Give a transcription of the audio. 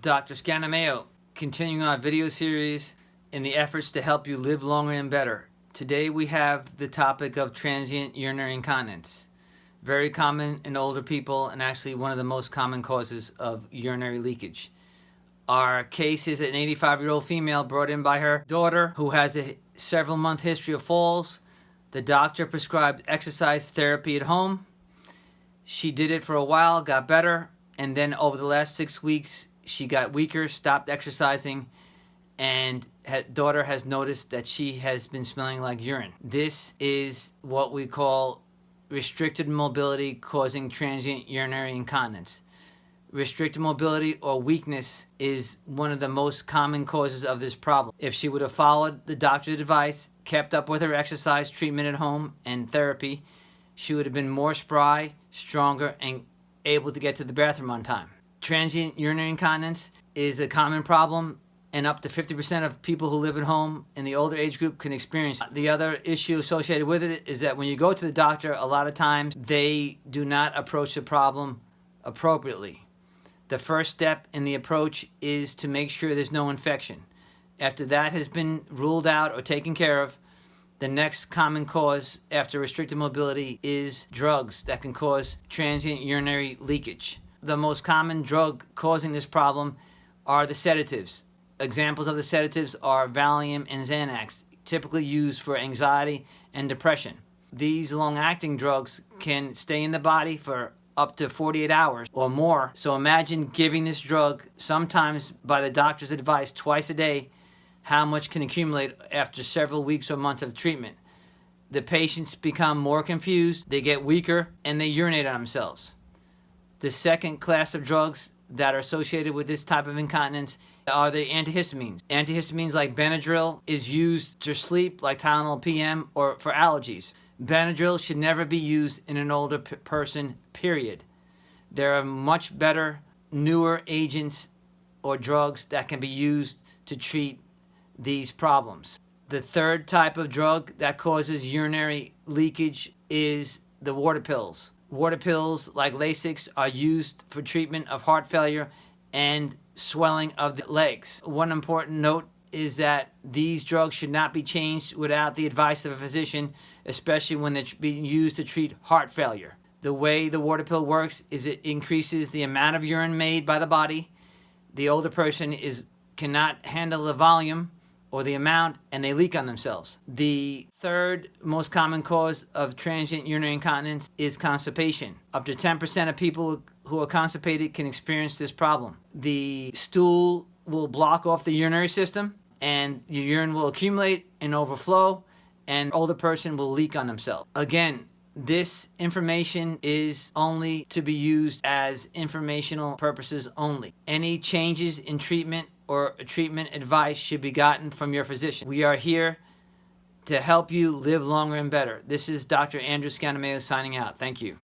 Dr. Scanameo, continuing our video series in the efforts to help you live longer and better. Today we have the topic of transient urinary incontinence. Very common in older people and actually one of the most common causes of urinary leakage. Our case is an 85-year-old female brought in by her daughter who has a several-month history of falls. The doctor prescribed exercise therapy at home. She did it for a while, got better, and then over the last 6 weeks, she got weaker, stopped exercising, and daughter has noticed that she has been smelling like urine. This is what we call restricted mobility causing transient urinary incontinence. Restricted mobility or weakness is one of the most common causes of this problem. If she would have followed the doctor's advice, kept up with her exercise treatment at home and therapy, she would have been more spry, stronger, and able to get to the bathroom on time. Transient urinary incontinence is a common problem, and up to 50% of people who live at home in the older age group can experience it. The other issue associated with it is that when you go to the doctor, a lot of times they do not approach the problem appropriately. The first step in the approach is to make sure there's no infection. After that has been ruled out or taken care of, the next common cause after restricted mobility is drugs that can cause transient urinary leakage. The most common drug causing this problem are the sedatives. Examples of the sedatives are Valium and Xanax, typically used for anxiety and depression. These long-acting drugs can stay in the body for up to 48 hours or more. So imagine giving this drug, sometimes by the doctor's advice, twice a day, how much can accumulate after several weeks or months of treatment. The patients become more confused, they get weaker, and they urinate on themselves. The second class of drugs that are associated with this type of incontinence are the antihistamines. Antihistamines like Benadryl is used to sleep, like Tylenol PM, or for allergies. Benadryl should never be used in an older person, period. There are much better, newer agents or drugs that can be used to treat these problems. The third type of drug that causes urinary leakage is the water pills. Water pills like Lasix are used for treatment of heart failure and swelling of the legs. One important note is that these drugs should not be changed without the advice of a physician, especially when they're being used to treat heart failure. The way the water pill works is it increases the amount of urine made by the body. The older person cannot handle the volume or the amount, and they leak on themselves. The third most common cause of transient urinary incontinence is constipation. Up to 10% of people who are constipated can experience this problem. The stool will block off the urinary system, and your urine will accumulate and overflow, and older person will leak on themselves. Again, this information is only to be used as informational purposes only. Any changes in treatment or treatment advice should be gotten from your physician. We are here to help you live longer and better. This is Dr. Andrew Scanameo signing out. Thank you.